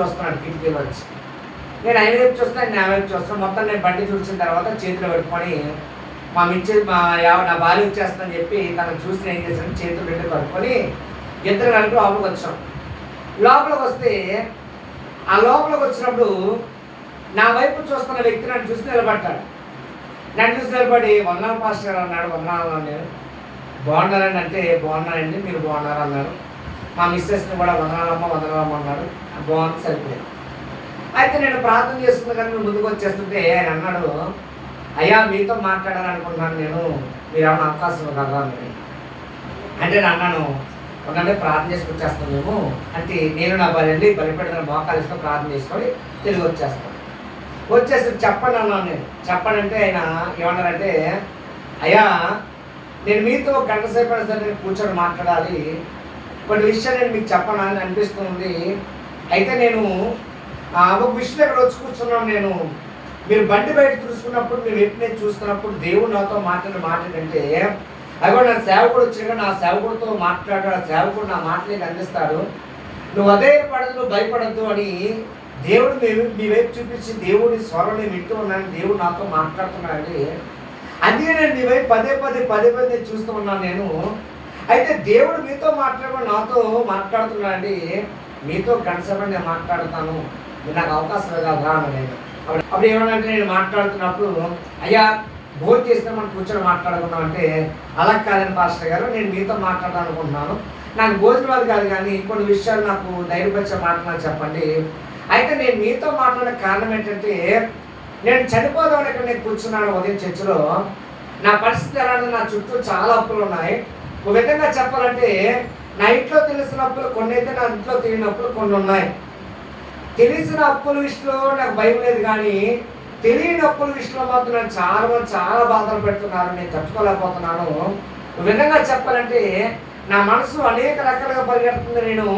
చూస్తున్నాడు కిటికీలో వచ్చి. నేను ఆయన వైపు చూస్తాను, ఆయన నా వైపు చూస్తాను. మొత్తం నేను బండి చూసిన తర్వాత చేతిలో పెట్టుకొని నా భార్య వచ్చేస్తుందని చెప్పి తనను చూసి ఏం చేశాను, చేతులు రెండు కడుక్కొని ఇద్దరు కలిపి లోపలికి వచ్చాం. లోపలికి వస్తే ఆ లోపలికి వచ్చినప్పుడు నా వైపు చూస్తున్న వ్యక్తి నన్ను చూసి నిలబడ్డాడు. నన్ను చూసి నిలబడి వందనాలు పాస్టర్ గారు అన్నాడు. వందనాలు అన్నాడు. బాగున్నారండి అంటే బాగున్నారండి, మీరు బాగున్నారు అన్నారు. మా మిస్సెస్ని కూడా వందనాలమ్మ వందనాలమ్మ అన్నాడు. బాగుంది, సరిపోయింది. అయితే నేను ప్రార్థన చేసుకున్న కానీ నువ్వు ముందుకు వచ్చేస్తుంటే ఆయన అన్నాడు, అయ్యా మీతో మాట్లాడాలనుకుంటున్నాను నేను, మీరు ఏమైనా అవకాశం కదా అని. అంటే నేను అన్నాను, ఒకటే ప్రార్థన చేసుకు వచ్చేస్తాను మేము అంటే నేను నా వెళ్ళి బలిపెడతాను మోకాలిస్తూ ప్రార్థన చేసుకొని తిరిగి వచ్చేస్తాను. వచ్చేసి చెప్పండి అన్నాను నేను. చెప్పండి ఆయన ఏమన్నారంటే, అయ్యా నేను మీతో గంట సేపు అయినా సరే నేను కూర్చొని మాట్లాడాలి, కొన్ని విషయాలు నేను మీకు చెప్పాలని అనిపిస్తుంది. అయితే నేను ఒక విషయం ఇక్కడ వచ్చి కూర్చున్నాను. నేను మీరు బండి బయట చూసుకున్నప్పుడు మీరు ఎప్పుడు నేను చూస్తున్నప్పుడు దేవుడు నాతో మాట్లాడిన మాట ఏంటంటే, అది కూడా నా సేవకుడు వచ్చిన నా సేవకుడితో మాట్లాడు, ఆ సేవకుడు నా మాటలకి అందిస్తాడు, నువ్వు అదే పడదు, నువ్వు భయపడద్దు అని దేవుడు మీ వైపు చూపించి దేవుడి స్వరం నేను వింటూ ఉన్నాను, దేవుడు నాతో మాట్లాడుతున్నాడండి. అందుకే నేను నీ వైపు పదే పదే చూస్తూ ఉన్నాను నేను. అయితే దేవుడు మీతో మాట్లాడమని నాతో మాట్లాడుతున్నాడండి, మీతో గంటసేపటి నేను మాట్లాడుతాను, మీరు నాకు అవకాశం కదా అన్న. నేను అప్పుడు ఏమన్నా నేను మాట్లాడుతున్నప్పుడు, అయ్యా భోజనం చేస్తే మనం కూర్చొని మాట్లాడుకున్నాం అంటే, అలా కాదని పాస్టర్ గారు నేను మీతో మాట్లాడాలి అనుకుంటున్నాను, నాకు భోజనం అది కాదు కానీ కొన్ని విషయాలు నాకు ధైర్యపరిచే మాట్లాడాలి చెప్పండి. అయితే నేను మీతో మాట్లాడే కారణం ఏంటంటే, నేను చనిపోదామని ఇక్కడ నేను కూర్చున్నాను ఉదయం చర్చిలో. నా పరిస్థితి ఎలా ఉంది, నా చుట్టూ చాలా అప్పులు ఉన్నాయి. ఒక విధంగా చెప్పాలంటే నా ఇంట్లో తెలిసిన అప్పులు కొన్ని అయితే, నా ఇంట్లో తెలియని అప్పులు కొన్ని ఉన్నాయి. తెలిసిన అప్పుల విషయంలో నాకు భయం లేదు కానీ తెలియని అప్పుల విషయంలో మాత్రం నాకు చాలా బాధలు పెడుతున్నారు, నేను తట్టుకోలేకపోతున్నాను. ఒక విధంగా చెప్పాలంటే నా మనసు అనేక రకాలుగా పరిగెడుతుంది. నేను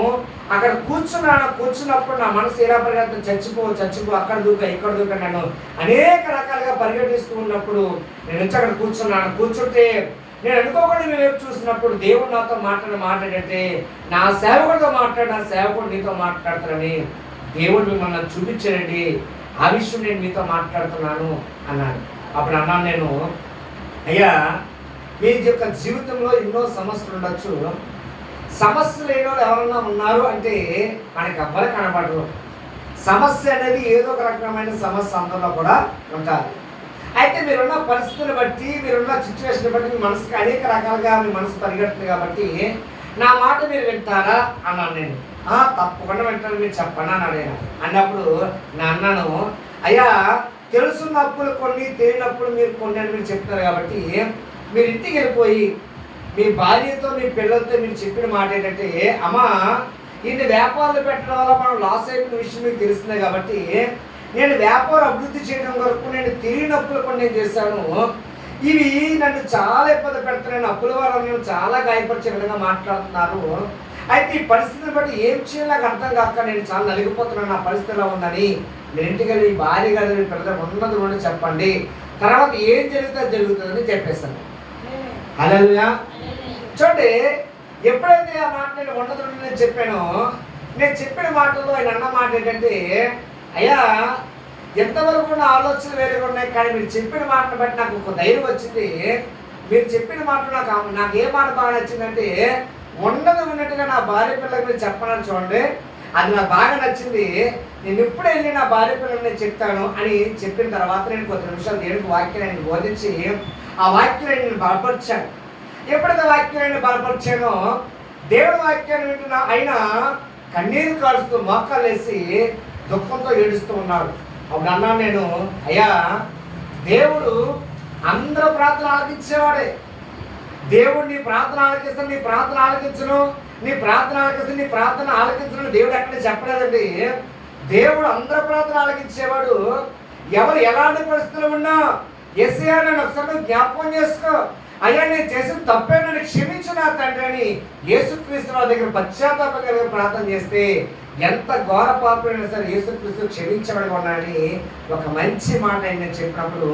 అక్కడ కూర్చున్నప్పుడు నా మనసు ఎలా పరిగెడుతుంది, చచ్చిపో అక్కడ దూక ఇక్కడ దూక, నన్ను అనేక రకాలుగా పరిగెడిస్తూ ఉన్నప్పుడు నేను వచ్చి అక్కడ కూర్చుంటే నేను అనుకోకుండా మీ వైపు చూసినప్పుడు దేవుడు నాతో మాట్లాడంటే, నా సేవకుడితో నా సేవకుడు నీతో మాట్లాడతారని దేవుడు మిమ్మల్ని చూపించాడండి, ఆ విషయం నేను మీతో మాట్లాడుతున్నాను అన్నాను. అప్పుడు అన్నాను నేను, అయ్యా మీ యొక్క జీవితంలో ఎన్నో సమస్యలు ఉండొచ్చు, సమస్య లేని వాళ్ళు ఎవరన్నా ఉన్నారు అంటే మనకి ఎవ్వరు కనబడరు. సమస్య అనేది ఏదో ఒక రకమైన సమస్య అందరిలో కూడా ఉంటుంది. అయితే మీరున్న పరిస్థితులను బట్టి, మీరున్న సిచ్యువేషన్ బట్టి మీ మనసుకి అనేక రకాలుగా మీ మనసు పరిగెడుతుంది కాబట్టి నా మాట మీరు వింటారా అన్నాను నేను. తప్పకుండా వింటాను, మీరు చెప్పండి అన్నాడు ఆయన. అన్నప్పుడు నా అన్నాను, అయ్యా తెలుసున్న అప్పులు కొన్ని, తెలియనప్పుడు మీరు కొన్ని అని మీరు చెప్తున్నారు కాబట్టి మీరు ఇంటికి వెళ్ళిపోయి మీ భార్యతో మీ పిల్లలతో మీరు చెప్పిన మాట ఏంటంటే, అమ్మా ఇన్ని వ్యాపారాలు పెట్టడం వల్ల మనం లాస్ అయిపోయిన విషయం మీకు తెలుస్తుంది కాబట్టి నేను వ్యాపారం అభివృద్ధి చేయడం వరకు నేను తెలియనప్పులు కొన్ని నేను చేశాను, ఇవి నన్ను చాలా ఇబ్బంది పెడుతున్నాను, అప్పుల వారు నన్ను చాలా గాయపరిచే విధంగా మాట్లాడుతున్నారు. అయితే ఈ పరిస్థితిని బట్టి ఏం చేయాలి నాకు అర్థం కాక నేను చాలా నలిగిపోతున్నాను, నా పరిస్థితి ఎలా ఉందని మీరు ఇంటికి వెళ్ళి భార్య గారు మీ పిల్లలు ఉన్నది కూడా చెప్పండి, తర్వాత ఏం జరుగుతుందని చెప్పేస్తాను. హల్లెలూయా. చూడండి, ఎప్పుడైతే ఆ మాట నేను ఉన్నది నేను చెప్పానో, నేను చెప్పిన మాటల్లో ఆయన అన్న మాట ఏంటంటే, అయ్యా ఎంతవరకు నా ఆలోచనలు వేరేగా ఉన్నాయి కానీ మీరు చెప్పిన మాటను బట్టి నాకు ఒక ధైర్యం వచ్చింది. మీరు చెప్పిన మాట నాకు ఏ మాట బాగా నచ్చిందంటే, ఉన్నట్టుగా నా భార్య పిల్లలకు మీరు చెప్పనని చూడండి, అది నాకు బాగా నచ్చింది. నేను ఎప్పుడు వెళ్ళి నా భార్య పిల్లలు నేను చెప్తాను అని చెప్పిన తర్వాత నేను కొద్ది నిమిషాలు దేవుడికి వాక్యాన్ని బోధించి ఆ వాక్యాన్ని నేను బలపరిచాను. ఎప్పుడైతే వాక్యాన్ని బలపరిచానో దేవుడి వాక్యాన్ని వింటున్నా ఆయన కన్నీరు కాడుస్తూ మోకాలు వేసి దుఃఖంతో ఏడుస్తూ ఉన్నాడు. అప్పుడు అన్నాను నేను, అయ్యా దేవుడు అందరూ ప్రార్థన ఆలకించేవాడే, దేవుడు నీ ప్రార్థన ఆలకిస్తాను, నీ ప్రార్థన ఆలకించను, నీ ప్రార్థన ఆలకిస్తాను, నీ ప్రార్థన ఆలకించను దేవుడు ఎక్కడ చెప్పలేదండి. దేవుడు అందరూ ప్రార్థన ఆలకించేవాడు. ఎవరు ఎలాంటి పరిస్థితులు ఉన్నా యేసయ్యా నన్ను ఒకసారి జ్ఞాపకం చేసుకో, అయ్యా నేను చేసిన తప్పే నన్ను క్షమించు నా తండ్రి అని యేసుక్రీస్తు దగ్గర పశ్చాత్తాపం కలిగి ప్రార్థన చేస్తే ఎంత ఘోర పాపమైనా సరే యేసుక్రీస్తు క్షమించబడి ఉన్నాడని ఒక మంచి మాట ఆయన చెప్పినప్పుడు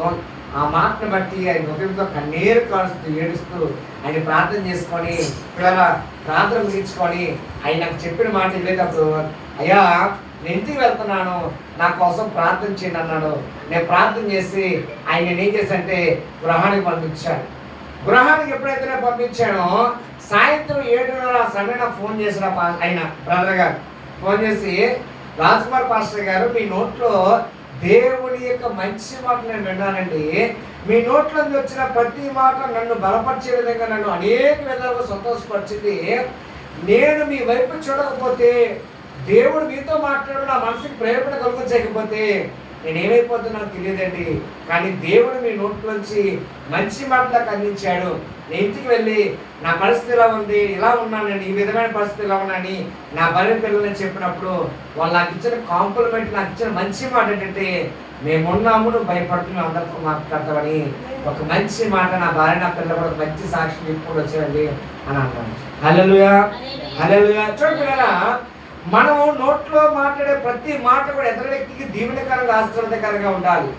ఆ మాటను బట్టి ఆయన హృదయంతో కన్నీరు కాడుస్తూ ఏడుస్తూ ఆయన ప్రార్థన చేసుకొని పిల్లల ప్రార్థన ముగించుకొని ఆయన నాకు చెప్పిన మాట వెళ్ళేటప్పుడు, అయ్యా నేను ఇంటికి వెళ్తున్నాను, నా కోసం ప్రార్థన చేయండి అన్నాడు. నేను ప్రార్థన చేసి ఆయన నేను ఏం చేశానంటే గృహానికి పంపించాను. గృహానికి ఎప్పుడైతే నేను పంపించానో సాయంత్రం 7:30 సమయం నాకు ఫోన్ చేసిన ఆయన బ్రదర్ గారు ఫోన్ చేసి, రాజ్కుమార్ పాస్టర్ గారు, మీ నోట్లో దేవుని యొక్క మంచి మాట నేను విన్నానండి. మీ నోట్లో నుంచి వచ్చిన ప్రతి మాట నన్ను బలపరిచే విధంగా నన్ను అనేక విధాలుగా సంతోషపరిచింది. నేను మీ వైపు చూడకపోతే, దేవుడు మీతో మాట్లాడు నా మనసుకి ప్రేరణ కలుగచేయకపోతే నేనేమైపోతున్నా నాకు తెలియదండి. కానీ దేవుడు మీ నోట్లోంచి మంచి మాటలకు అందించాడు. నేను ఇంటికి వెళ్ళి నా పరిస్థితి ఇలా ఉంది, ఇలా ఉన్నానని, ఈ విధమైన పరిస్థితి ఇలా ఉన్నానని నా భార్య పిల్లలని చెప్పినప్పుడు వాళ్ళు నాకు ఇచ్చిన కాంప్లిమెంట్, నాకు ఇచ్చిన మంచి మాట ఏంటంటే, మేమున్నాము, నువ్వు భయపడుతున్నావు, అందరితో మాట్లాడతామని ఒక మంచి మాట నా భార్య నా పిల్లలు కూడా మంచి సాక్షి చెప్పుకుంటూ వచ్చారండి అని అన్నాను. హల్లెలూయా, హల్లెలూయా. చూడండి, మనము నోట్లో మాట్లాడే ప్రతి మాట కూడా ఎదురు వ్యక్తికి దీవెనకరంగా ఆశీర్వాదకరంగా ఉండాలి.